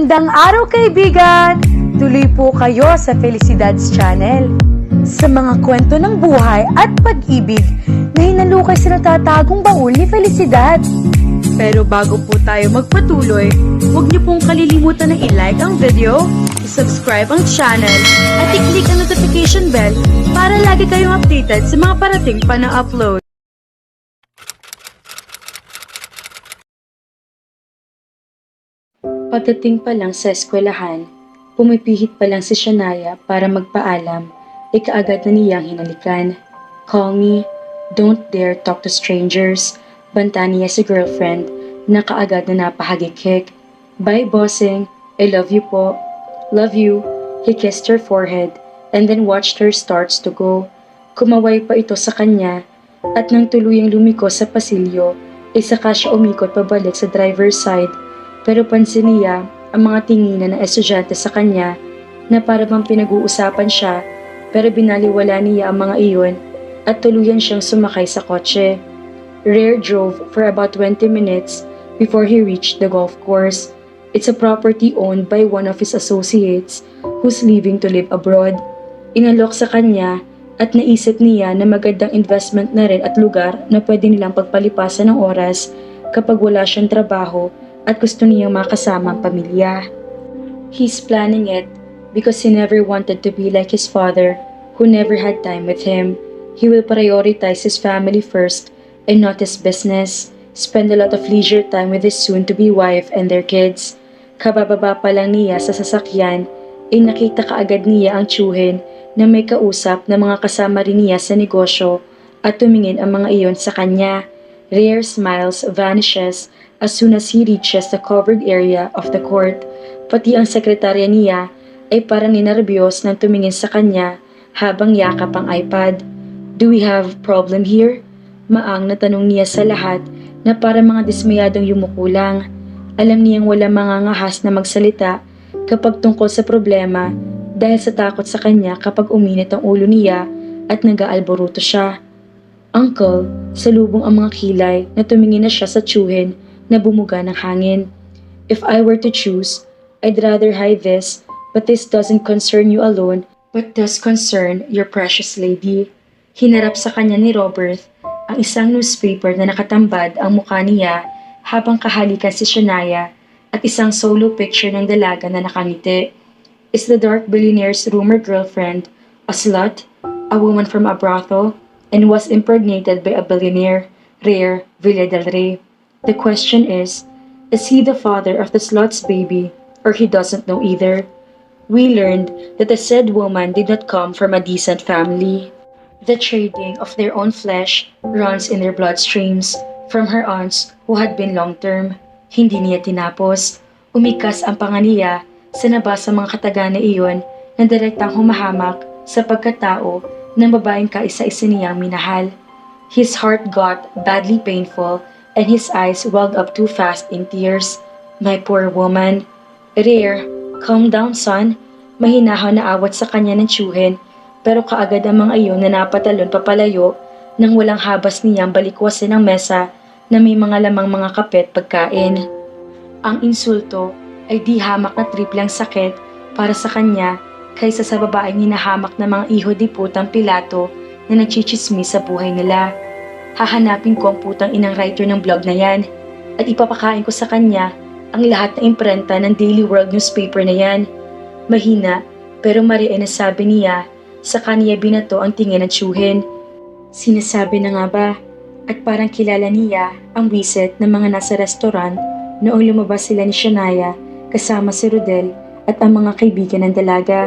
Magandang araw kaibigan! Tuloy po kayo sa Felicidad's Channel. Sa mga kwento ng buhay at pag-ibig na hinalukay sa natatagong baul ni Felicidad. Pero bago po tayo magpatuloy, huwag niyo pong kalilimutan na i-like ang video, i-subscribe ang channel, at i-click ang notification bell para lagi kayong updated sa mga parating pa na upload. Pagdating pa lang sa eskwelahan, pumipihit pa lang si Shania para magpaalam, kaagad na niyang hinalikan. "Call me, don't dare talk to strangers," banta niya si girlfriend na kaagad na napahagikik. "Bye bossing, I love you po." "Love you." He kissed her forehead and then watched her starts to go. Kumaway pa ito sa kanya at nang tuluyang lumiko sa pasilyo, saka siya umikot pabalik sa driver's side. Pero pansin niya ang mga tinginan ng estudyante sa kanya na para bang pinag-uusapan siya, pero binaliwala niya ang mga iyon at tuluyan siyang sumakay sa kotse. Rare drove for about 20 minutes before he reached the golf course. It's a property owned by one of his associates who's leaving to live abroad. Inalok sa kanya at naisip niya na magandang investment na rin at lugar na pwede nilang pagpalipasan ng oras kapag wala siyang trabaho at gusto niyang makasama ang pamilya. He's planning it because he never wanted to be like his father who never had time with him. He will prioritize his family first and not his business. Spend a lot of leisure time with his soon-to-be wife and their kids. Kabababa pa lang niya sa sasakyan, nakita kaagad niya ang tsuhin na may kausap na mga kasama rin niya sa negosyo at tumingin ang mga iyon sa kanya. Rare smiles vanishes as soon as he reaches the covered area of the court. Pati ang sekretarya niya ay parang ninerbyos nang tumingin sa kanya habang yakap ang iPad. "Do we have problem here?" Maang na tanong niya sa lahat na para mga dismayadong yumuko lang. Alam niyang wala mangangahas na magsalita kapag tungkol sa problema dahil sa takot sa kanya kapag uminit ang ulo niya at nag-aalboruto siya. "Uncle," salubong ang mga kilay na tumingin na siya sa tsuhin na bumuga ng hangin. "If I were to choose, I'd rather hide this, but this doesn't concern you alone, but does concern your precious lady." Hinarap sa kanya ni Robert ang isang newspaper na nakatambad ang mukha niya habang kahalikan si Shania at isang solo picture ng dalaga na nakangiti. Is the dark billionaire's rumored girlfriend a slut, a woman from a brothel, and was impregnated by a billionaire, Rare Villa del Rey? The question is he the father of the slut's baby, or he doesn't know either? We learned that the said woman did not come from a decent family. The trading of their own flesh runs in their bloodstreams from her aunts who had been long-term. Hindi niya tinapos. Umikas ang panga niya sa nabasa mga kataga na iyon na direktang humahamak sa pagkatao ng babaeng kaisa-isa niyang minahal. His heart got badly painful and his eyes welled up too fast in tears. "My poor woman." "Rare, calm down son." Mahinahaw na awat sa kanya ng tsuhin, pero kaagad ang mga iyon na napatalon papalayo nang walang habas niyang balikwasin ang mesa na may mga lamang mga kape at pagkain. Ang insulto ay di hamak na triplang sakit para sa kanya kaysa sa babaeng hinahamak ng mga iho di putang Pilato na nagchichismis sa buhay nila. "Hahanapin ko ang putang inang writer ng blog na yan at ipapakain ko sa kanya ang lahat ng imprenta ng Daily World newspaper na yan." Mahina pero mariin na sabi niya sa kanya binato ang tingin ng tsuhin. Sinasabi na nga ba? At parang kilala niya ang wisit ng mga nasa restaurant noong lumabas sila ni Shania kasama si Rodel at ang mga kaibigan ng dalaga.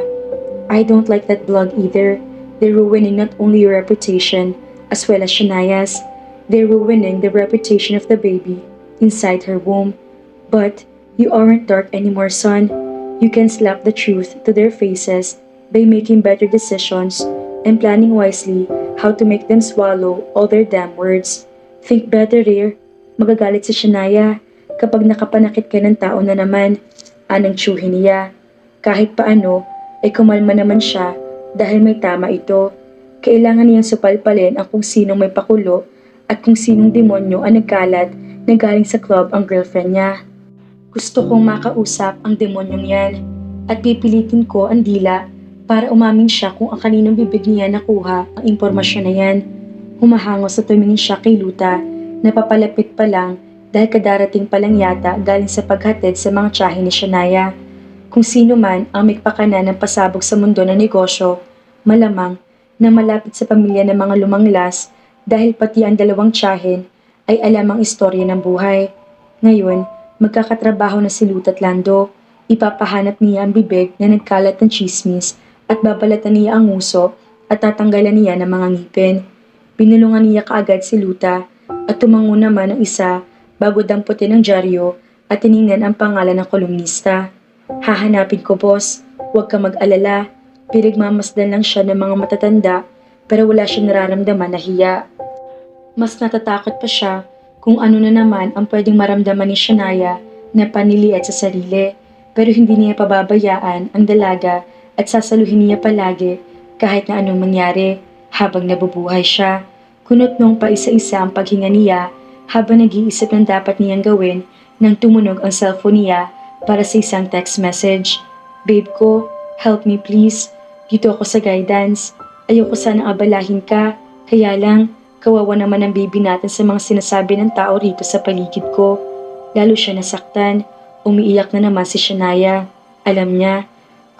"I don't like that blog either. They're ruining not only your reputation as well as Shania's. They're ruining the reputation of the baby inside her womb. But you aren't dark anymore, son. You can slap the truth to their faces by making better decisions and planning wisely how to make them swallow all their damn words. Think better, Rare. Magagalit si Shania kapag nakapanakit ka ng tao na naman." Anang tsuhin niya. Kahit paano ay kumalma naman siya dahil may tama ito. Kailangan niyang supalpalin ang kung sinong may pakulo at kung sinong demonyo ang nagkalat na galing sa club ang girlfriend niya. Gusto kong makausap ang demonyong yan at pipilitin ko ang dila para umamin siya kung ang kaninong bibig niya nakuha ang impormasyon na yan. Humahangos sa tumingin siya kay Luta na papalapit pa lang dahil kadarating pa lang yata galing sa paghatid sa mga tiyahin ni Shania. Kung sino man ang may pakana ng pasabog sa mundo ng negosyo, malamang na malapit sa pamilya ng mga lumanglas dahil pati ang dalawang tiyahin ay alam ang istorya ng buhay. Ngayon, magkakatrabaho na si Luta at Lando. Ipapahanap niya ang bibig na nagkalat ng chismis at babalatan niya ang nguso at tatanggalan niya ng mga ngipin. Binulungan niya kaagad si Luta at tumango naman ang isa bago damputin ang dyaryo at tiningnan ang pangalan ng kolumnista. Hahanapin ko, boss. Huwag ka mag-alala. Pinagmamasdan lang siya ng mga matatanda pero wala siyang nararamdaman na hiya. Mas natatakot pa siya kung ano na naman ang pwedeng maramdaman ni Shania na paniliit sa sarili, pero hindi niya pababayaan ang dalaga at sasaluhin niya palagi kahit na anong mangyari habang nabubuhay siya. Kunot-nong pa isa-isa ang paghinga niya habang nag-iisip ng dapat niyang gawin nang tumunog ang cellphone niya para sa isang text message. Babe ko, help me please. Dito ako sa guidance. Ayoko sanang abalahin ka, kaya lang kawawa naman ang baby natin sa mga sinasabi ng tao rito sa paligid ko. Lalo siya nasaktan. Umiiyak na naman si Shania. Alam niya,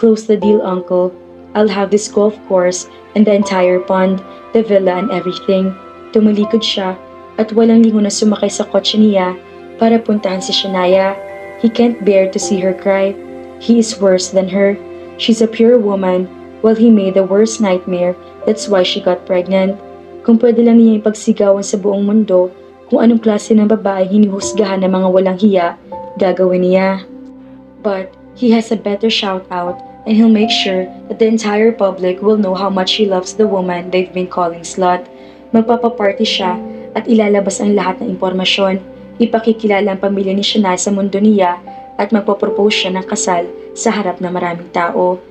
close the deal, uncle. I'll have this golf course and the entire pond, the villa and everything. Tumalikod siya at walang lingon na sumakay sa kotse niya para puntahan si Shania. He can't bear to see her cry. He is worse than her. She's a pure woman while he made the worst nightmare. That's why she got pregnant. Kung pwede lang niya ipagsigawan sa buong mundo kung anong klase ng babae hinihusgahan ng mga walang hiya, gagawin niya. But he has a better shout out and he'll make sure that the entire public will know how much he loves the woman they've been calling slut. Magpapaparty siya at ilalabas ang lahat ng impormasyon. Ipakikilala ang pamilya ni Shania sa mundo niya at magpapropose siya ng kasal sa harap ng maraming tao.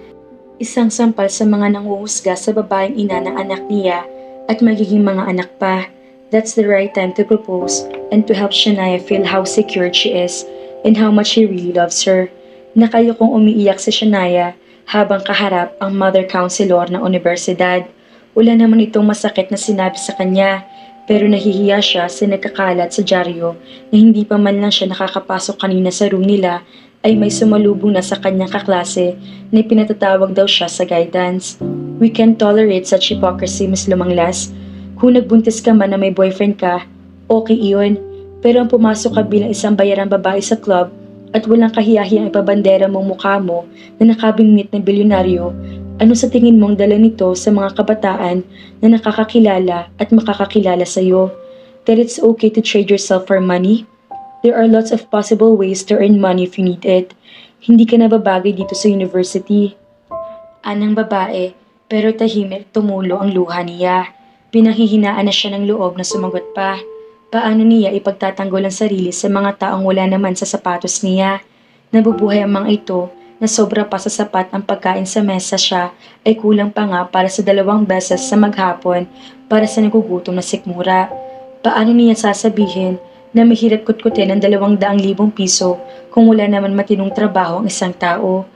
Isang sampal sa mga nanguhusga sa babaeng ina ng anak niya at magiging mga anak pa. That's the right time to propose and to help Shania feel how secured she is and how much he really loves her. Nakayokong umiiyak si Shania habang kaharap ang mother counselor ng universidad. Wala naman itong masakit na sinabi sa kanya pero nahihiya siya sa nagkakalat sa dyaryo na hindi pa man lang siya nakakapasok kanina sa room nila ay may sumalubong na sa kanyang kaklase na pinatatawag daw siya sa guidance. We can't tolerate such hypocrisy, Miss Lumanglas. Kung nagbuntis ka man na may boyfriend ka, okay iyon. Pero ang pumasok ka bilang isang bayarang babae sa club at walang kahiyahiyang ipabandera mong mukha mo na nakabingwit ng bilyonaryo, ano sa tingin mong dala nito sa mga kabataan na nakakakilala at makakakilala sa iyo? That it's okay to trade yourself for money? There are lots of possible ways to earn money if you need it. Hindi ka nababagay dito sa university. Anang babae, pero tahimik tumulo ang luha niya. Pinanghihinaan na siya ng loob na sumagot pa. Paano niya ipagtatanggol ang sarili sa mga taong wala naman sa sapatos niya? Nabubuhay ang mga ito na sobra pa sa sapat ang pagkain sa mesa siya ay kulang pa nga para sa 2 beses sa maghapon para sa nagugutom na sikmura. Paano niya sasabihin na mahirap kutkutin ang 200,000 piso kung wala naman matinong trabaho ang isang tao?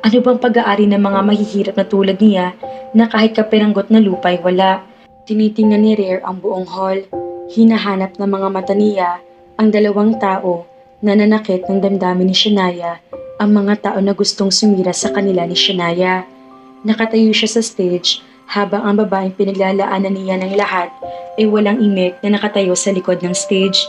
Ano bang pag-aari ng mga mahihirap na tulad niya na kahit kapiranggot na lupa ay wala? Tinitingnan ni Rare ang buong hall. Hinahanap ng mga mata niya ang 2 tao na nanakit ng damdamin ni Shania, ang mga tao na gustong sumira sa kanila ni Shania. Nakatayo siya sa stage habang ang babaeng pinaglalaanan niya ng lahat ay walang imik na nakatayo sa likod ng stage.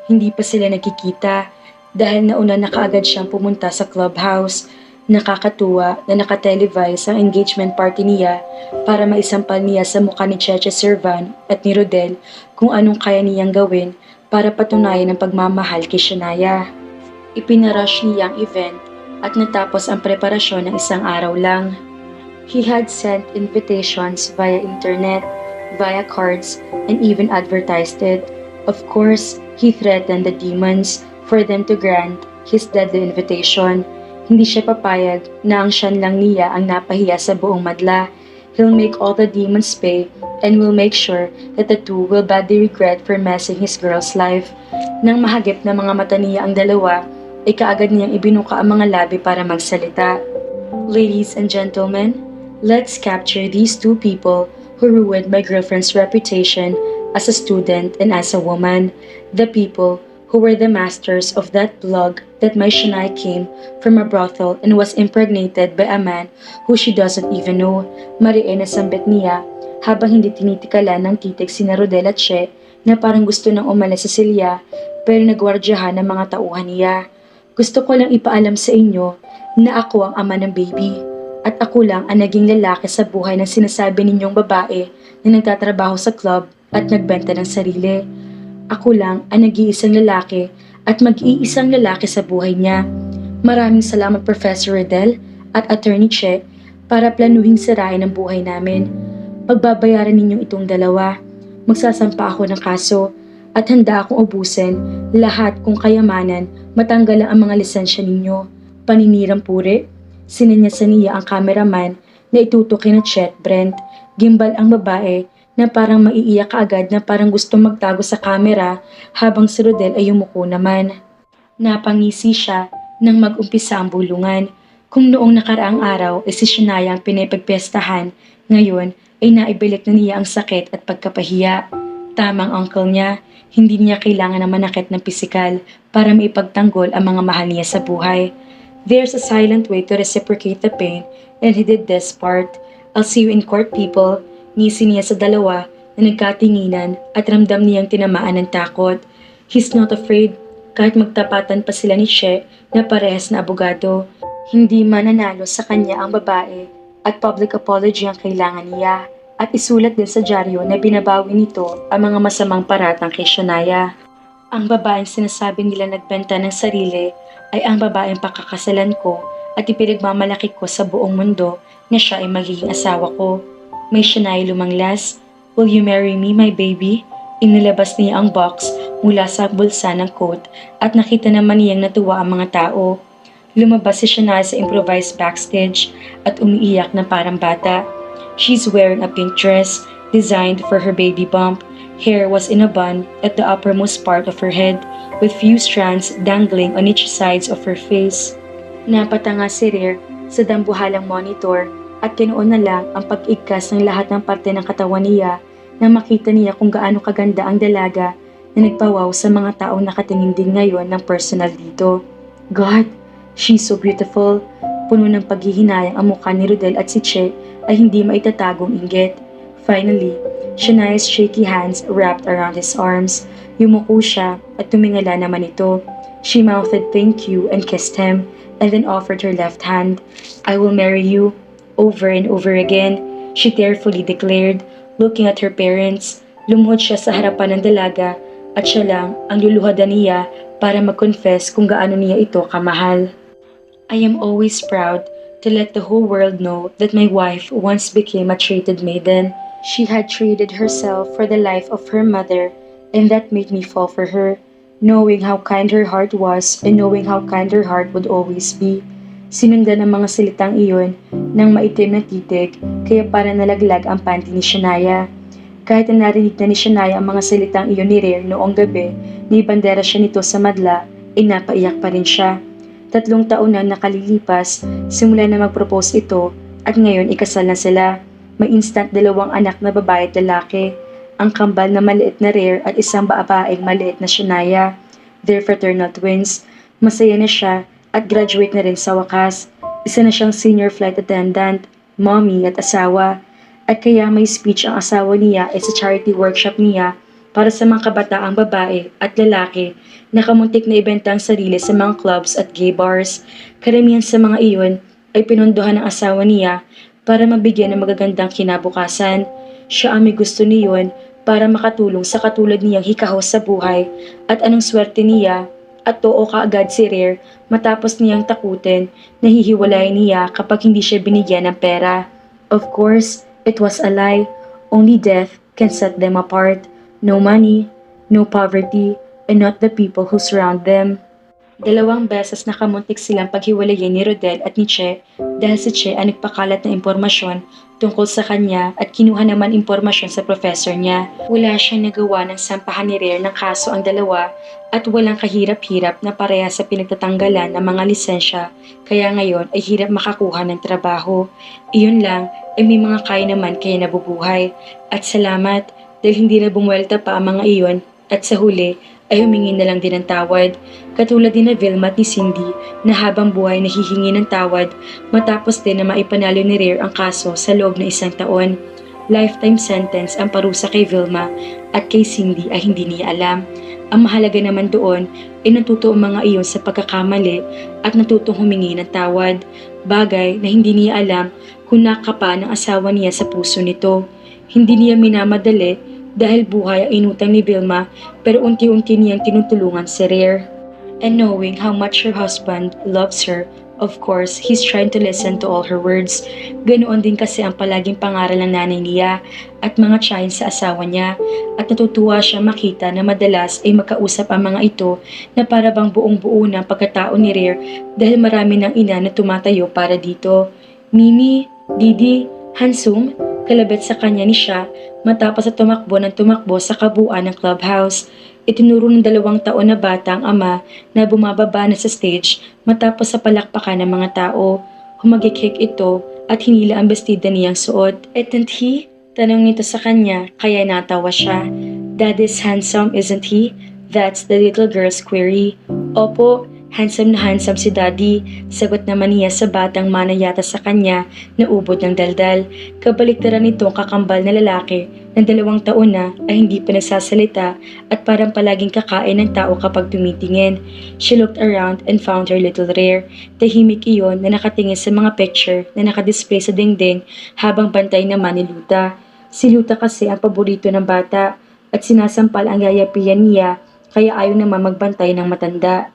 Hindi pa sila nagkikita dahil nauna na kaagad siyang pumunta sa clubhouse. Nakakatuwa na nakatelevise ang engagement party niya para maisampal niya sa mukha ni Cheche Servan at ni Rodel kung anong kaya niyang gawin para patunayan ang pagmamahal kay Shania. Ipinarush niya ang event at natapos ang preparasyon ng isang araw lang. He had sent invitations via internet, via cards, and even advertised it. Of course, he threatened the demons for them to grant his deadly invitation. Hindi siya papayag na ang siyan lang niya ang napahiya sa buong madla. He'll make all the demons pay and will make sure that the two will badly regret for messing his girl's life. Nang mahagip na mga mata niya ang dalawa, ay kaagad niyang ibinuka ang mga labi para magsalita. Ladies and gentlemen, let's capture these two people who ruined my girlfriend's reputation as a student and as a woman. The people who were the masters of that blog that my Shania came from a brothel and was impregnated by a man who she doesn't even know. Mariin na sambit niya habang hindi tinitikalan ng titig si Rodel at Che na parang gusto nang umalis sa Celia pero nagwardyahan ng mga tauhan niya. Gusto ko lang ipaalam sa inyo na ako ang ama ng baby at ako lang ang naging lalaki sa buhay ng sinasabi ninyong babae na nagtatrabaho sa club at nagbenta ng sarili. Ako lang ang nag-iisang lalaki at mag-iisang lalaki sa buhay niya. Maraming salamat Professor Rodel at Attorney Che para planuhin sirain ang buhay namin. Pagbabayaran ninyong itong dalawa. Magsasampa ako ng kaso at handa akong ubusin lahat kung kayamanan matanggal ang mga lisensya ninyo. Paninirang puri. Sinanyasan niya ang cameraman na itutukin na Chet Brent. Gimbal ang babae na parang maiiyak kaagad na parang gusto magtago sa camera habang si Rodel ay yumuko naman. Napangisi siya nang mag-umpisa ang bulungan. Kung noong nakaraang araw ay si Shania ang pinapagpestahan, ngayon ay naibilik na niya ang sakit at pagkapahiya. Tamang uncle niya, hindi niya kailangan na manakit ng pisikal para maipagtanggol ang mga mahal niya sa buhay. There's a silent way to reciprocate the pain and he did this part. I'll see you in court, people. Ngisi niya sa dalawa na nagkatinginan at ramdam niyang tinamaan ng takot. He's not afraid kahit magtapatan pa sila ni Che na parehas na abogado. Hindi mananalo sa kanya ang babae at public apology ang kailangan niya. At isulat din sa dyaryo na binabawi nito ang mga masamang paratang kay Shania. Ang babaeng sinasabi nila nagbenta ng sarili ay ang babaeng pakakasalan ko at ipinagmamalaki ko sa buong mundo na siya ay magiging asawa ko. May Shania lumanglas. Will you marry me, my baby? Inilabas niya ang box mula sa bulsa ng coat at nakita naman niyang natuwa ang mga tao. Lumabas si Shania sa improvised backstage at umiiyak na parang bata. She's wearing a pink dress designed for her baby bump. Hair was in a bun at the uppermost part of her head with few strands dangling on each sides of her face. Napatanga si Rhea sa dambuhalang monitor at tinuon na lang ang pag-igkas ng lahat ng parte ng katawan niya nang makita niya kung gaano kaganda ang dalaga na nagpawaw sa mga taong nakatingin din ngayon ng personal dito. God, she's so beautiful. Puno ng paghihinayang ang mukha ni Rodel at si Che ay hindi maitatagong inggit. Finally, Shania's shaky hands wrapped around his arms. Yumuko siya at tumingala naman ito. She mouthed thank you and kissed him and then offered her left hand. I will marry you. Over and over again, she tearfully declared, looking at her parents. Lumuhod siya sa harapan ng dalaga at siya lang ang luluhadan niya para mag-confess kung gaano niya ito kamahal. I am always proud to let the whole world know that my wife once became a traded maiden. She had traded herself for the life of her mother, and that made me fall for her, knowing how kind her heart was and knowing how kind her heart would always be. Sinundan ang mga salitang iyon ng maitim na titig, kaya para nalaglag ang panty ni Shania. Kahit na narinig na ni Shania ang mga salitang iyon ni Rhea noong gabi, naibandera siya nito sa madla, ay napaiyak pa rin siya. 3 taon na nakalilipas, simula na mag-propose ito at ngayon ikasal na sila. May instant 2 anak na babae at lalaki, ang kambal na maliit na Rhea at isang babaeng maliit na Shania. They're fraternal twins. Masaya na siya at graduate na rin sa wakas. Isa na siyang senior flight attendant, mommy at asawa. At kaya may speech ang asawa niya ay sa charity workshop niya para sa mga kabataang babae at lalaki na kamuntik na ibenta ang sarili sa mga clubs at gay bars. Karamihan sa mga iyon ay pinondohan ng asawa niya para mabigyan ng magagandang kinabukasan. Siya ang may gusto niyon para makatulong sa katulad niyang hikahos sa buhay at anong swerte niya at too kaagad si Rhea matapos niyang takutin na hihiwalay niya kapag hindi siya binigyan ng pera. Of course, it was a lie. Only death can set them apart. No money, no poverty, and not the people who surround them. Dalawang beses nakamuntik silang paghiwalayin ni Rodel at ni Che dahil si Che ay nagpakalat ng impormasyon tungkol sa kanya at kinuha naman impormasyon sa professor niya. Wala siyang nagawa ng sampahan ni Rare ng kaso ang dalawa at walang kahirap-hirap na pareha sa pinagtatanggalan ng mga lisensya kaya ngayon ay hirap makakuha ng trabaho. Iyon lang ay may mga kaya naman kaya nabubuhay. At salamat dahil hindi na bumuelta pa ang mga iyon at sa huli ay humingi na lang din ng tawad. Katulad din na Vilma at ni Cindy na habang buhay nahihingi ng tawad matapos din na maipanalo ni Rare ang kaso sa loob ng 1 taon. Lifetime sentence ang parusa kay Vilma at kay Cindy ay hindi niya alam. Ang mahalaga naman doon ay natuto ang mga iyon sa pagkakamali at natutong humingi ng tawad. Bagay na hindi niya alam kung nakapa ng asawa niya sa puso nito. Hindi niya minamadali dahil buhay ang inutang ni Vilma pero unti-unti niyang tinutulungan si Rare. And knowing how much her husband loves her, of course, he's trying to listen to all her words. Ganoon din kasi ang palaging pangaral ng nanay niya at mga tiyahin sa asawa niya at natutuwa siya makita na madalas ay makausap ang mga ito na para bang buong-buo ng pagkatao ni Rare dahil marami ng ina na tumatayo para dito. Mimi, Didi, Hansum, kalabit sa kanya ni siya matapos na tumakbo sa kabuuan ng clubhouse. Itinuro ng 2 taon na bata ang ama na bumababa na sa stage matapos sa palakpakan ng mga tao. Humagikik ito at hinila ang bestida niyang suot. Isn't he? Tanong nito sa kanya kaya natawa siya. Dad is handsome, isn't he? That's the little girl's query. Opo, handsome na handsome si Daddy. Sagot naman niya sa batang manayata sa kanya na ubod ng daldal. Kabaliktaran nitong kakambal na lalaki na 2 taon na ay hindi pa nagsasalita at parang palaging kakain ng tao kapag tumitingin. She looked around and found her little Rare. Tahimik iyon na nakatingin sa mga picture na nakadisplay sa dingding habang bantay naman ni Luta. Si Luta kasi ang paborito ng bata at sinasampal ang yayapian niya kaya ayaw naman magbantay ng matanda.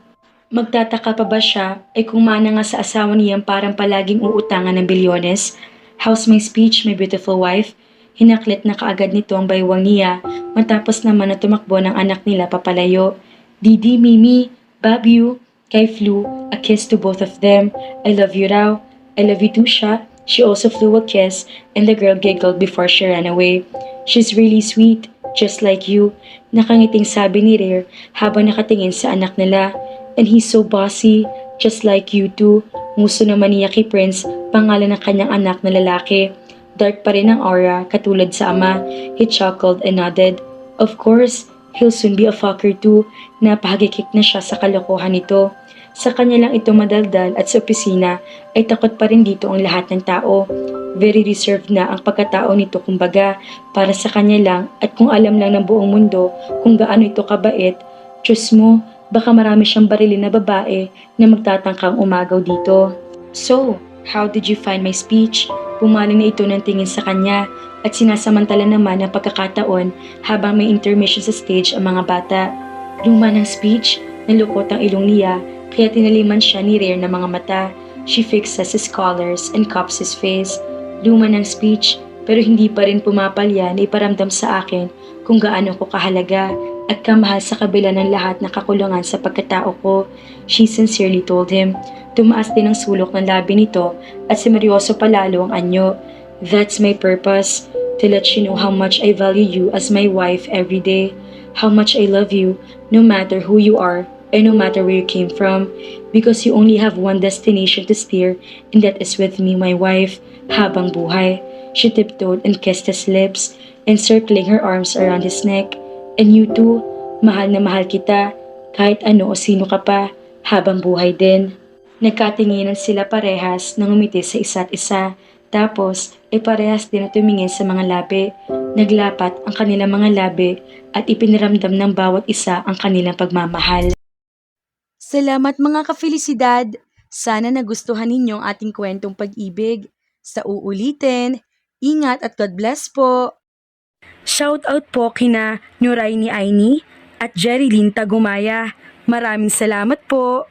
Magtataka pa ba siya ay kung mana nga sa asawa niyang parang palaging uutangan ng bilyones? How's my speech, my beautiful wife? Hinaklit na kaagad nito ang baywang niya matapos naman na tumakbo ng anak nila papalayo. Didi, Mimi, Babu, kay flew a kiss to both of them. I love you raw. I love you too siya. She also flew a kiss and the girl giggled before she ran away. She's really sweet, just like you. Nakangiting sabi ni Rare habang nakatingin sa anak nila. And he's so bossy, just like you too. Nguso naman niya kay Prince, pangalan ng kanyang anak na lalaki. Dark pa rin ang aura, katulad sa ama. He chuckled and nodded. Of course, he'll soon be a fucker too. Napahagikik na siya sa kalokohan nito. Sa kanya lang ito madaldal at sa opisina ay takot pa rin dito ang lahat ng tao. Very reserved na ang pagkatao nito kumbaga para sa kanya lang at kung alam lang ng buong mundo kung gaano ito kabait. Diyos mo, baka marami siyang barilin na babae na magtatangkang umagaw dito. So, how did you find my speech? Pumaling na ito ng tingin sa kanya at sinasamantala naman ang pagkakataon habang may intermission sa stage ang mga bata. Luma ng speech, nalukot ang ilong niya kaya tinaliman siya ni Rare ng mga mata. She fixes his collars and cups his face. Luma ng speech pero hindi pa rin pumapalya na iparamdam sa akin kung gaano ko kahalaga at kamahal sa kabila ng lahat na kakulungan sa pagkatao ko. She sincerely told him. Tumaas din ang sulok ng labi nito at simeryoso palalo ang anyo. That's my purpose, to let you know how much I value you as my wife every day. How much I love you, no matter who you are and no matter where you came from. Because you only have one destination to steer and that is with me, my wife, habang buhay. She tiptoed and kissed his lips, encircling her arms around his neck. And you too, mahal na mahal kita, kahit ano o sino ka pa, habang buhay din. Nagkatinginan sila parehas nang umiti sa isa't isa, tapos ay parehas din na tumingin sa mga labi. Naglapat ang kanilang mga labi at ipiniramdam ng bawat isa ang kanilang pagmamahal. Salamat mga kafelisidad! Sana nagustuhan ninyo ang ating kwentong pag-ibig. Sa uulitin, ingat at God bless po! Shoutout po kina Nuray ni Aini at Jerilyn Tagumaya. Maraming salamat po!